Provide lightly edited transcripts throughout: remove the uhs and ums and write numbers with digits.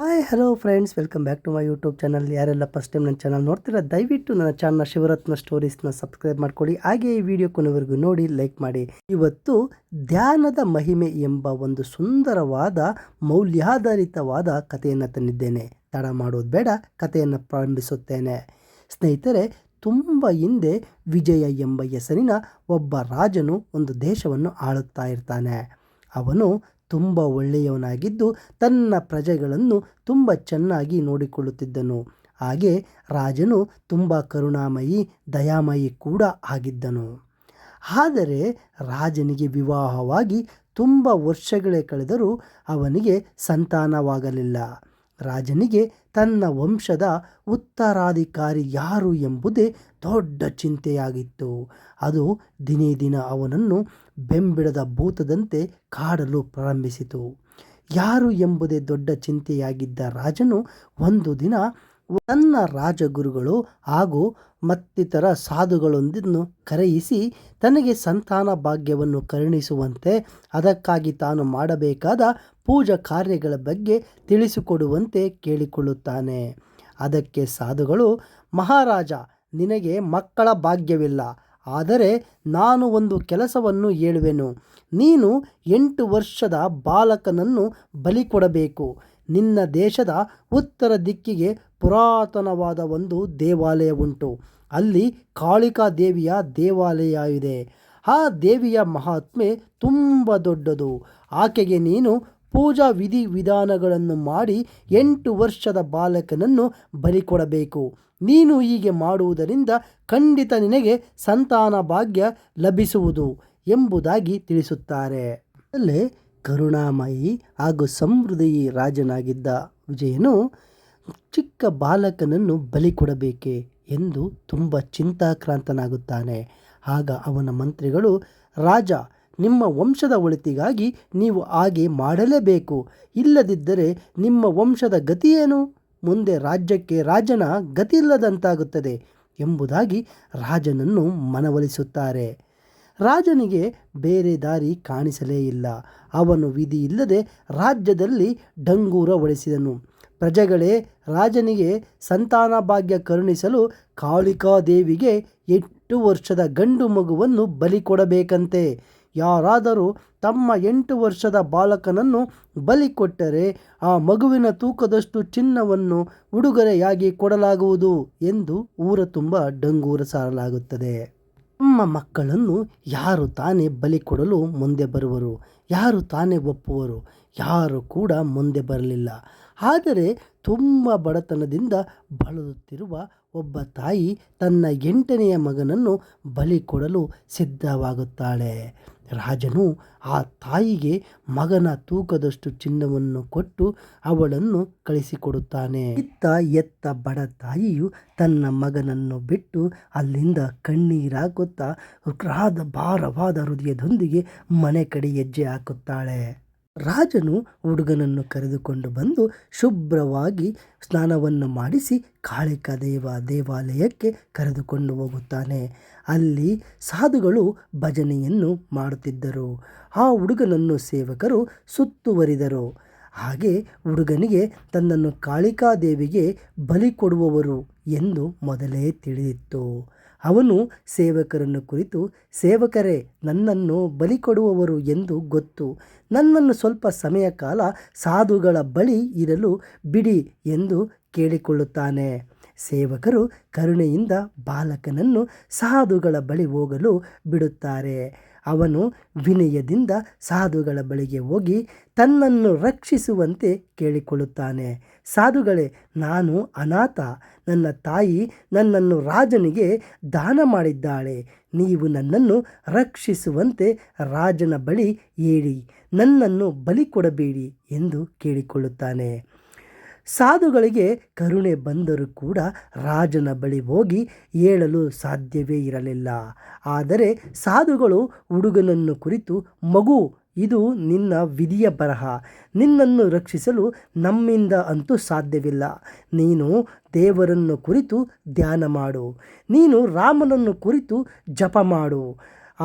Hi hello friends, welcome back to my YouTube channel. ಯಾರೆಲ್ಲ first time ನನ್ನ channel ನೋಡ್ತೀರಾ, ದಯವಿಟ್ಟು ನನ್ನ ಚಾನಲ್ ಶಿವರತ್ನ ಸ್ಟೋರೀಸ್ನ ಸಬ್ಸ್ಕ್ರೈಬ್ ಮಾಡ್ಕೊಳ್ಳಿ. ಹಾಗೆ ಈ ವಿಡಿಯೋ ಕೊನೆವರೆಗೂ ನೋಡಿ, ಲೈಕ್ ಮಾಡಿ. ಇವತ್ತು ಧ್ಯಾನದ ಮಹಿಮೆ ಎಂಬ ಒಂದು ಸುಂದರವಾದ ಮೌಲ್ಯಾಧಾರಿತವಾದ ಕಥೆಯನ್ನು ತಂದಿದ್ದೇನೆ. ತಡ ಮಾಡೋದು ಬೇಡ, ಕಥೆಯನ್ನು ಪ್ರಾರಂಭಿಸುತ್ತೇನೆ. ಸ್ನೇಹಿತರೆ, ತುಂಬ ಹಿಂದೆ ವಿಜಯ ಎಂಬ ಹೆಸರಿನ ಒಬ್ಬ ರಾಜನು ಒಂದು ದೇಶವನ್ನು ಆಳುತ್ತಾ ಇರ್ತಾನೆ. ಅವನು ತುಂಬ ಒಳ್ಳೆಯವನಾಗಿದ್ದು ತನ್ನ ಪ್ರಜೆಗಳನ್ನು ತುಂಬ ಚೆನ್ನಾಗಿ ನೋಡಿಕೊಳ್ಳುತ್ತಿದ್ದನು. ಹಾಗೆ ರಾಜನು ತುಂಬ ಕರುಣಾಮಯಿ, ದಯಾಮಯಿ ಕೂಡ ಆಗಿದ್ದನು. ಆದರೆ ರಾಜನಿಗೆ ವಿವಾಹವಾಗಿ ತುಂಬ ವರ್ಷಗಳೇ ಕಳೆದರೂ ಅವನಿಗೆ ಸಂತಾನವಾಗಲಿಲ್ಲ. ರಾಜನಿಗೆ ತನ್ನ ವಂಶದ ಉತ್ತರಾಧಿಕಾರಿ ಯಾರು ಎಂಬುದೇ ದೊಡ್ಡ ಚಿಂತೆಯಾಗಿತ್ತು. ಅದು ದಿನೇ ದಿನ ಅವನನ್ನು ಬೆಂಬಿಡದ ಭೂತದಂತೆ ಕಾಡಲು ಪ್ರಾರಂಭಿಸಿತು. ಯಾರು ಎಂಬುದೇ ದೊಡ್ಡ ಚಿಂತೆಯಾಗಿದ್ದ ರಾಜನು ಒಂದು ದಿನ ತನ್ನ ರಾಜಗುರುಗಳು ಹಾಗೂ ಮತ್ತಿತರ ಸಾಧುಗಳೊಂದನ್ನು ಕರೆಯಿಸಿ ತನಗೆ ಸಂತಾನ ಭಾಗ್ಯವನ್ನು ಕರುಣಿಸುವಂತೆ, ಅದಕ್ಕಾಗಿ ತಾನು ಮಾಡಬೇಕಾದ ಪೂಜಾ ಕಾರ್ಯಗಳ ಬಗ್ಗೆ ತಿಳಿಸಿಕೊಡುವಂತೆ ಕೇಳಿಕೊಳ್ಳುತ್ತಾನೆ. ಅದಕ್ಕೆ ಸಾಧುಗಳು, ಮಹಾರಾಜ, ನಿನಗೆ ಮಕ್ಕಳ ಭಾಗ್ಯವಿಲ್ಲ, ಆದರೆ ನಾನು ಒಂದು ಕೆಲಸವನ್ನು ಹೇಳುವೆನು. ನೀನು 8 ವರ್ಷದ ಬಾಲಕನನ್ನು ಬಲಿ ಕೊಡಬೇಕು. ನಿನ್ನ ದೇಶದ ಉತ್ತರ ದಿಕ್ಕಿಗೆ ಪುರಾತನವಾದ ಒಂದು ದೇವಾಲಯ ಉಂಟು. ಅಲ್ಲಿ ಕಾಳಿಕಾ ದೇವಿಯ ದೇವಾಲಯ ಇದೆ. ಆ ದೇವಿಯ ಮಹಾತ್ಮೆ ತುಂಬ ದೊಡ್ಡದು. ಆಕೆಗೆ ನೀನು ಪೂಜಾ ವಿಧಿವಿಧಾನಗಳನ್ನು ಮಾಡಿ 8 ವರ್ಷದ ಬಾಲಕನನ್ನು ಬಲಿ ಕೊಡಬೇಕು. ನೀನು ಹೀಗೆ ಮಾಡುವುದರಿಂದ ಖಂಡಿತ ನಿನಗೆ ಸಂತಾನ ಭಾಗ್ಯ ಲಭಿಸುವುದು ಎಂಬುದಾಗಿ ತಿಳಿಸುತ್ತಾರೆ. ಅಲ್ಲೇ ಕರುಣಾಮಯಿ ಹಾಗೂ ಸಮೃದ್ಧಿ ರಾಜನಾಗಿದ್ದ ವಿಜಯನು ಚಿಕ್ಕ ಬಾಲಕನನ್ನು ಬಲಿ ಕೊಡಬೇಕೆ ಎಂದು ತುಂಬ ಚಿಂತಾಕ್ರಾಂತನಾಗುತ್ತಾನೆ. ಆಗ ಅವನ ಮಂತ್ರಿಗಳು, ರಾಜ, ನಿಮ್ಮ ವಂಶದ ಒಳಿತಿಗಾಗಿ ನೀವು ಹಾಗೆ ಮಾಡಲೇಬೇಕು. ಇಲ್ಲದಿದ್ದರೆ ನಿಮ್ಮ ವಂಶದ ಗತಿಯೇನು? ಮುಂದೆ ರಾಜ್ಯಕ್ಕೆ ರಾಜನ ಗತಿಯಿಲ್ಲದಂತಾಗುತ್ತದೆ ಎಂಬುದಾಗಿ ರಾಜನನ್ನು ಮನವೊಲಿಸುತ್ತಾರೆ. ರಾಜನಿಗೆ ಬೇರೆ ದಾರಿ ಕಾಣಿಸಲೇ ಇಲ್ಲ. ಅವನು ವಿಧಿ ಇಲ್ಲದೆ ರಾಜ್ಯದಲ್ಲಿ ಡಂಗೂರ ಹೊಡೆಸಿದನು. ಪ್ರಜೆಗಳೇ, ರಾಜನಿಗೆ ಸಂತಾನ ಭಾಗ್ಯ ಕರುಣಿಸಲು ಕಾಳಿಕಾದೇವಿಗೆ 8 ವರ್ಷದ ಗಂಡು ಮಗುವನ್ನು ಬಲಿ ಕೊಡಬೇಕಂತೆ. ಯಾರಾದರೂ ತಮ್ಮ 8 ವರ್ಷದ ಬಾಲಕನನ್ನು ಬಲಿ ಕೊಟ್ಟರೆ ಆ ಮಗುವಿನ ತೂಕದಷ್ಟು ಚಿನ್ನವನ್ನು ಉಡುಗೊರೆಯಾಗಿ ಕೊಡಲಾಗುವುದು ಎಂದು ಊರ ತುಂಬ ಡಂಗೂರ ಸಾರಲಾಗುತ್ತದೆ. ನಮ್ಮ ಮಕ್ಕಳನ್ನು ಯಾರು ತಾನೇ ಬಲಿ ಕೊಡಲು ಮುಂದೆ ಬರುವರು? ಯಾರು ತಾನೇ ಒಪ್ಪುವರು? ಯಾರು ಕೂಡ ಮುಂದೆ ಬರಲಿಲ್ಲ. ಆದರೆ ತುಂಬ ಬಡತನದಿಂದ ಬಳಲುತ್ತಿರುವ ಒಬ್ಬ ತಾಯಿ ತನ್ನ 8ನೆಯ ಮಗನನ್ನು ಬಲಿ ಕೊಡಲು ಸಿದ್ಧವಾಗುತ್ತಾಳೆ. ರಾಜನು ಆ ತಾಯಿಗೆ ಮಗನ ತೂಕದಷ್ಟು ಚಿನ್ನವನ್ನು ಕೊಟ್ಟು ಅವಳನ್ನು ಕಳಿಸಿಕೊಡುತ್ತಾನೆ. ಎತ್ತ ಬಡ ತಾಯಿಯು ತನ್ನ ಮಗನನ್ನು ಬಿಟ್ಟು ಅಲ್ಲಿಂದ ಕಣ್ಣೀರಾಗುತ್ತಾ ಭಾರವಾದ ಹೃದಯದೊಂದಿಗೆ ಮನೆ ಕಡೆ ಹೆಜ್ಜೆ ಹಾಕುತ್ತಾಳೆ. ರಾಜನು ಹುಡುಗನನ್ನು ಕರೆದುಕೊಂಡು ಬಂದು ಶುಭ್ರವಾಗಿ ಸ್ನಾನವನ್ನು ಮಾಡಿಸಿ ಕಾಳಿಕಾ ದೇವಾಲಯಕ್ಕೆ ಕರೆದುಕೊಂಡು ಹೋಗುತ್ತಾನೆ. ಅಲ್ಲಿ ಸಾಧುಗಳು ಭಜನೆಯನ್ನು ಮಾಡುತ್ತಿದ್ದರು. ಆ ಹುಡುಗನನ್ನು ಸೇವಕರು ಸುತ್ತುವರಿದರು. ಹಾಗೆ ಹುಡುಗನಿಗೆ ತನ್ನನ್ನು ಕಾಳಿಕಾದೇವಿಗೆ ಬಲಿ ಕೊಡುವವರು ಎಂದು ಮೊದಲೇ ತಿಳಿದಿತ್ತು. ಅವನು ಸೇವಕರನ್ನು ಕುರಿತು, ಸೇವಕರೇ, ನನ್ನನ್ನು ಬಲಿ ಕೊಡುವವರು ಎಂದು ಗೊತ್ತು. ನನ್ನನ್ನು ಸ್ವಲ್ಪ ಸಮಯ ಕಾಲ ಸಾಧುಗಳ ಬಳಿ ಇರಲು ಬಿಡಿ ಎಂದು ಕೇಳಿಕೊಳ್ಳುತ್ತಾನೆ. ಸೇವಕರು ಕರುಣೆಯಿಂದ ಬಾಲಕನನ್ನು ಸಾಧುಗಳ ಬಳಿ ಹೋಗಲು ಬಿಡುತ್ತಾರೆ. ಅವನು ವಿನಯದಿಂದ ಸಾಧುಗಳ ಬಳಿಗೆ ಹೋಗಿ ತನ್ನನ್ನು ರಕ್ಷಿಸುವಂತೆ ಕೇಳಿಕೊಳ್ಳುತ್ತಾನೆ. ಸಾಧುಗಳೇ, ನಾನು ಅನಾಥ. ನನ್ನ ತಾಯಿ ನನ್ನನ್ನು ರಾಜನಿಗೆ ದಾನ ಮಾಡಿದ್ದಾಳೆ. ನೀವು ನನ್ನನ್ನು ರಕ್ಷಿಸುವಂತೆ ರಾಜನ ಬಳಿ ಹೇಳಿ, ನನ್ನನ್ನು ಬಲಿ ಕೊಡಬೇಡಿ ಎಂದು ಕೇಳಿಕೊಳ್ಳುತ್ತಾನೆ. ಸಾಧುಗಳಿಗೆ ಕರುಣೆ ಬಂದರೂ ಕೂಡ ರಾಜನ ಬಳಿ ಹೋಗಿ ಹೇಳಲು ಸಾಧ್ಯವೇ ಇರಲಿಲ್ಲ. ಆದರೆ ಸಾಧುಗಳು ಹುಡುಗನನ್ನು ಕುರಿತು, ಮಗು, ಇದು ನಿನ್ನ ವಿಧಿಯ ಬರಹ. ನಿನ್ನನ್ನು ರಕ್ಷಿಸಲು ನಮ್ಮಿಂದ ಅಂತೂ ಸಾಧ್ಯವಿಲ್ಲ. ನೀನು ದೇವರನ್ನು ಕುರಿತು ಧ್ಯಾನ ಮಾಡು. ನೀನು ರಾಮನನ್ನು ಕುರಿತು ಜಪ ಮಾಡು.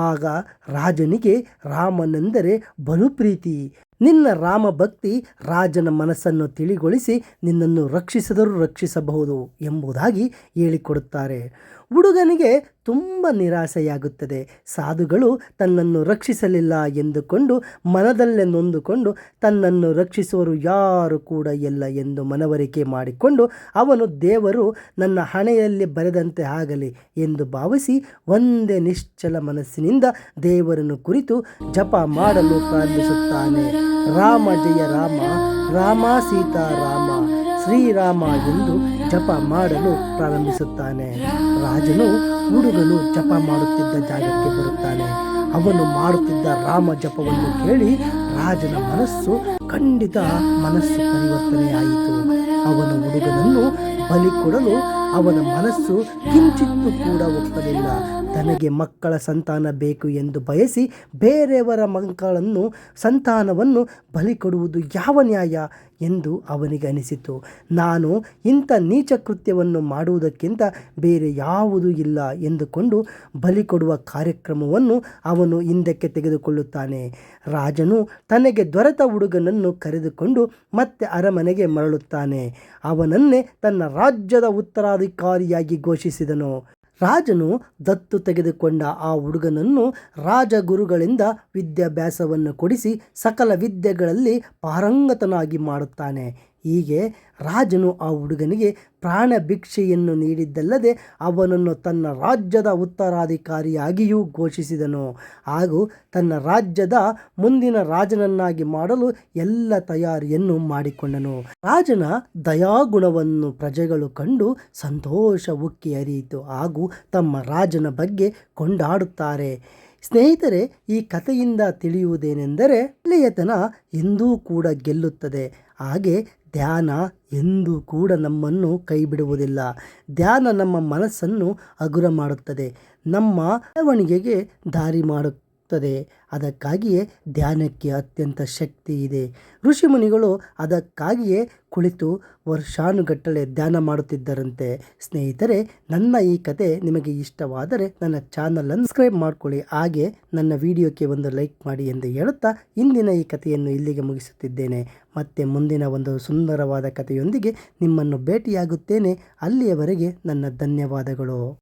ಆಗ ರಾಜನಿಗೆ ರಾಮನೆಂದರೆ ಬಲು ಪ್ರೀತಿ. ನಿನ್ನ ರಾಮ ಭಕ್ತಿ ರಾಜನ ಮನಸ್ಸನ್ನು ತಿಳಿಗೊಳಿಸಿ ನಿನ್ನನ್ನು ರಕ್ಷಿಸಿದರೂ ರಕ್ಷಿಸಬಹುದು ಎಂಬುದಾಗಿ ಹೇಳಿಕೊಡುತ್ತಾರೆ. ಹುಡುಗನಿಗೆ ತುಂಬ ನಿರಾಸೆಯಾಗುತ್ತದೆ. ಸಾಧುಗಳು ತನ್ನನ್ನು ರಕ್ಷಿಸಲಿಲ್ಲ ಎಂದುಕೊಂಡು ಮನದಲ್ಲೇ ನೊಂದುಕೊಂಡು ತನ್ನನ್ನು ರಕ್ಷಿಸುವರು ಯಾರು ಕೂಡ ಇಲ್ಲ ಎಂದು ಮನವರಿಕೆ ಮಾಡಿಕೊಂಡು ಅವನು ದೇವರು ನನ್ನ ಹಣೆಯಲ್ಲಿ ಬರೆದಂತೆ ಆಗಲಿ ಎಂದು ಭಾವಿಸಿ ಒಂದೇ ನಿಶ್ಚಲ ಮನಸ್ಸಿನಿಂದ ದೇವರನ್ನು ಕುರಿತು ಜಪ ಮಾಡಲು ಪ್ರಾರಂಭಿಸುತ್ತಾನೆ. ರಾಮ ಜಯ ರಾಮ, ರಾಮ ಸೀತಾರಾಮ, ಶ್ರೀರಾಮ ಎಂದು ಜಪ ಮಾಡಲು ಪ್ರಾರಂಭಿಸುತ್ತಾನೆ. ರಾಜನು ಹುಡುಗನು ಜಪ ಮಾಡುತ್ತಿದ್ದ ಜಾಗಕ್ಕೆ ಬರುತ್ತಾನೆ. ಅವನು ಮಾಡುತ್ತಿದ್ದ ರಾಮ ಜಪವನ್ನು ಕೇಳಿ ರಾಜನ ಮನಸ್ಸು ಖಂಡಿತ ಮನಸ್ಸು ಪರಿವರ್ತನೆಯಾಯಿತು. ಅವನ ಹುಡುಗನನ್ನು ಬಲಿ ಕೊಡಲು ಅವನ ಮನಸ್ಸು ಕಿಂಚಿತ್ತೂ ಕೂಡ ಒಪ್ಪಲಿಲ್ಲ. ತನಗೆ ಮಕ್ಕಳ ಸಂತಾನ ಬೇಕು ಎಂದು ಬಯಸಿ ಬೇರೆಯವರ ಮಕ್ಕಳನ್ನು ಸಂತಾನವನ್ನು ಬಲಿ ಕೊಡುವುದು ಯಾವ ನ್ಯಾಯ ಎಂದು ಅವನಿಗೆ ಅನಿಸಿತು. ನಾನು ಇಂಥ ನೀಚ ಕೃತ್ಯವನ್ನು ಮಾಡುವುದಕ್ಕಿಂತ ಬೇರೆ ಯಾವುದೂ ಇಲ್ಲ ಎಂದುಕೊಂಡು ಬಲಿ ಕೊಡುವ ಕಾರ್ಯಕ್ರಮವನ್ನು ಅವನು ಹಿಂದಕ್ಕೆ ತೆಗೆದುಕೊಳ್ಳುತ್ತಾನೆ. ರಾಜನು ತನಗೆ ದೊರೆತ ಹುಡುಗನನ್ನು ಕರೆದುಕೊಂಡು ಮತ್ತೆ ಅರಮನೆಗೆ ಮರಳುತ್ತಾನೆ. ಅವನನ್ನೇ ತನ್ನ ರಾಜ್ಯದ ಉತ್ತರಾಧಿಕಾರಿಯಾಗಿ ಘೋಷಿಸಿದನು. ರಾಜನು ದತ್ತು ತೆಗೆದುಕೊಂಡ ಆ ಹುಡುಗನನ್ನು ರಾಜಗುರುಗಳಿಂದ ವಿದ್ಯಾಭ್ಯಾಸವನ್ನು ಕೊಡಿಸಿ ಸಕಲ ವಿದ್ಯೆಗಳಲ್ಲಿ ಪಾರಂಗತನಾಗಿ ಮಾಡುತ್ತಾನೆ. ಹೀಗೆ ರಾಜನು ಆ ಹುಡುಗನಿಗೆ ಪ್ರಾಣ ಭಿಕ್ಷೆಯನ್ನು ನೀಡಿದ್ದಲ್ಲದೆ ಅವನನ್ನು ತನ್ನ ರಾಜ್ಯದ ಉತ್ತರಾಧಿಕಾರಿಯಾಗಿಯೂ ಘೋಷಿಸಿದನು. ಹಾಗೂ ತನ್ನ ರಾಜ್ಯದ ಮುಂದಿನ ರಾಜನನ್ನಾಗಿ ಮಾಡಲು ಎಲ್ಲ ತಯಾರಿಯನ್ನು ಮಾಡಿಕೊಂಡನು. ರಾಜನ ದಯಾಗುಣವನ್ನು ಪ್ರಜೆಗಳು ಕಂಡು ಸಂತೋಷ ಉಕ್ಕಿ ಹರಿಯಿತು ಹಾಗೂ ತಮ್ಮ ರಾಜನ ಬಗ್ಗೆ ಕೊಂಡಾಡುತ್ತಾರೆ. ಸ್ನೇಹಿತರೆ, ಈ ಕಥೆಯಿಂದ ತಿಳಿಯುವುದೇನೆಂದರೆ ಒಳ್ಳೆಯತನ ಎಂದೂ ಕೂಡ ಗೆಲ್ಲುತ್ತದೆ. ಹಾಗೆ ಧ್ಯಾನ ಎಂದೂ ಕೂಡ ನಮ್ಮನ್ನು ಕೈ ಬಿಡುವುದಿಲ್ಲ. ಧ್ಯಾನ ನಮ್ಮ ಮನಸ್ಸನ್ನು ಹಗುರ ಮಾಡುತ್ತದೆ, ನಮ್ಮ ಬೆಳವಣಿಗೆಗೆ ದಾರಿ ಮಾಡುತ್ತದೆ. ಅದಕ್ಕಾಗಿಯೇ ಧ್ಯಾನಕ್ಕೆ ಅತ್ಯಂತ ಶಕ್ತಿ ಇದೆ. ಋಷಿಮುನಿಗಳು ಅದಕ್ಕಾಗಿಯೇ ಕುಳಿತು ವರ್ಷಾನುಗಟ್ಟಲೆ ಧ್ಯಾನ ಮಾಡುತ್ತಿದ್ದರಂತೆ. ಸ್ನೇಹಿತರೆ, ನನ್ನ ಈ ಕತೆ ನಿಮಗೆ ಇಷ್ಟವಾದರೆ ನನ್ನ ಚಾನಲನ್ನು ಸಬ್ಸ್ಕ್ರೈಬ್ ಮಾಡಿಕೊಳ್ಳಿ, ಹಾಗೆ ನನ್ನ ವಿಡಿಯೋಕ್ಕೆ ಒಂದು ಲೈಕ್ ಮಾಡಿ ಎಂದು ಹೇಳುತ್ತಾ ಇಂದಿನ ಈ ಕಥೆಯನ್ನು ಇಲ್ಲಿಗೆ ಮುಗಿಸುತ್ತಿದ್ದೇನೆ. ಮತ್ತೆ ಮುಂದಿನ ಒಂದು ಸುಂದರವಾದ ಕಥೆಯೊಂದಿಗೆ ನಿಮ್ಮನ್ನು ಭೇಟಿಯಾಗುತ್ತೇನೆ. ಅಲ್ಲಿಯವರೆಗೆ ನನ್ನ ಧನ್ಯವಾದಗಳು.